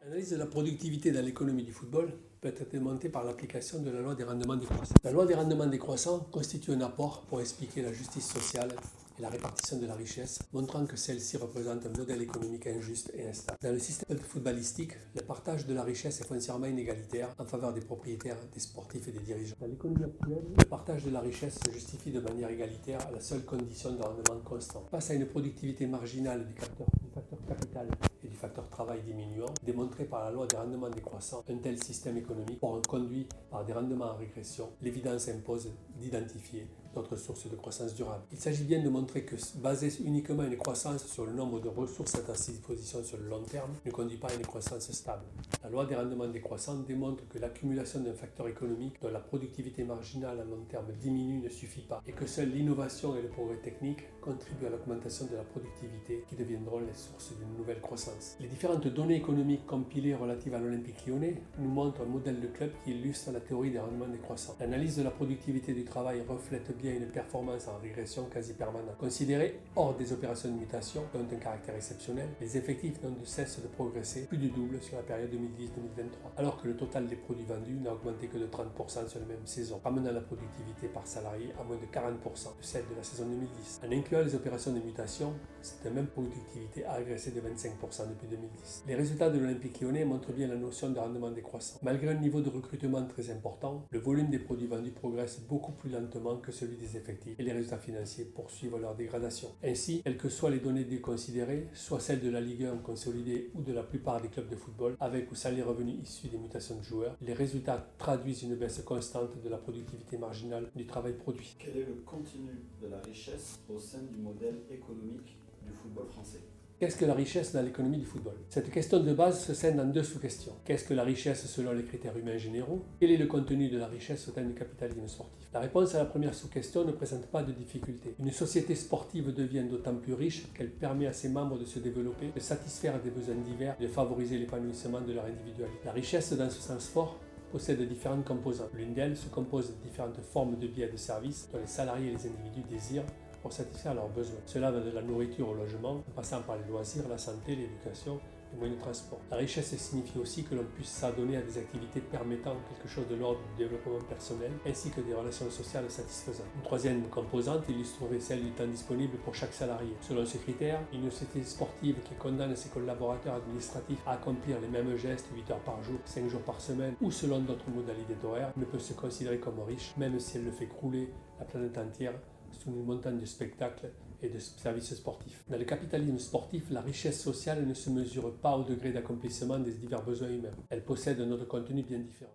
L'analyse de la productivité dans l'économie du football peut être démontée par l'application de la loi des rendements décroissants. La loi des rendements décroissants constitue un apport pour expliquer la justice sociale et la répartition de la richesse, montrant que celle-ci représente un modèle économique injuste et instable. Dans le système footballistique, le partage de la richesse est foncièrement inégalitaire en faveur des propriétaires, des sportifs et des dirigeants. Dans l'économie actuelle, le partage de la richesse se justifie de manière égalitaire à la seule condition de rendement constant. Face à une productivité marginale du facteur capital et du facteur travail diminuant, démontré par la loi des rendements décroissants, un tel système économique, conduit par des rendements en régression, l'évidence impose d'identifier d'autres sources de croissance durable. Il s'agit bien de montrer que baser uniquement une croissance sur le nombre de ressources à sa disposition sur le long terme ne conduit pas à une croissance stable. La loi des rendements décroissants démontre que l'accumulation d'un facteur économique dont la productivité marginale à long terme diminue ne suffit pas et que seule l'innovation et le progrès technique contribuent à l'augmentation de la productivité qui deviendront les sources d'une nouvelle croissance. Les différentes données économiques compilées relatives à l'Olympique Lyonnais nous montrent un modèle de club qui illustre la théorie des rendements décroissants. L'analyse de la productivité du travail reflète bien une performance en régression quasi permanente. Considérée hors des opérations de mutation, qui ont un caractère exceptionnel, les effectifs n'ont de cesse de progresser, plus du double sur la période 2010-2023, alors que le total des produits vendus n'a augmenté que de 30% sur la même saison, ramenant la productivité par salarié à moins de 40% de celle de la saison 2010. En incluant les opérations de mutation, cette même productivité a régressé de 25% depuis 2010. Les résultats de l'Olympique Lyonnais montrent bien la notion de rendement décroissant. Malgré un niveau de recrutement très important, le volume des produits vendus progresse beaucoup plus lentement que celui des effectifs et les résultats financiers poursuivent leur dégradation. Ainsi, quelles que soient les données déconsidérées, soit celles de la Ligue 1 consolidée ou de la plupart des clubs de football, avec ou sans les revenus issus des mutations de joueurs, les résultats traduisent une baisse constante de la productivité marginale du travail produit. Quel est le contenu de la richesse au sein du modèle économique du football français ? Qu'est-ce que la richesse dans l'économie du football? Cette question de base se scinde en deux sous-questions. Qu'est-ce que la richesse selon les critères humains généraux? Quel est le contenu de la richesse au terme du capitalisme sportif? La réponse à la première sous-question ne présente pas de difficulté. Une société sportive devient d'autant plus riche qu'elle permet à ses membres de se développer, de satisfaire des besoins divers et de favoriser l'épanouissement de leur individualité. La richesse, dans ce sens fort, possède différentes composantes. L'une d'elles se compose de différentes formes de biens et de services dont les salariés et les individus désirent pour satisfaire leurs besoins. Cela va de la nourriture au logement, en passant par les loisirs, la santé, l'éducation, les moyens de transport. La richesse signifie aussi que l'on puisse s'adonner à des activités permettant quelque chose de l'ordre du développement personnel, ainsi que des relations sociales satisfaisantes. Une troisième composante illustrerait celle du temps disponible pour chaque salarié. Selon ce critère, une société sportive qui condamne ses collaborateurs administratifs à accomplir les mêmes gestes 8 heures par jour, 5 jours par semaine, ou selon d'autres modalités d'horaire, ne peut se considérer comme riche, même si elle le fait crouler la planète entière sous une montagne de spectacles et de services sportifs. Dans le capitalisme sportif, la richesse sociale ne se mesure pas au degré d'accomplissement des divers besoins humains. Elle possède un autre contenu bien différent.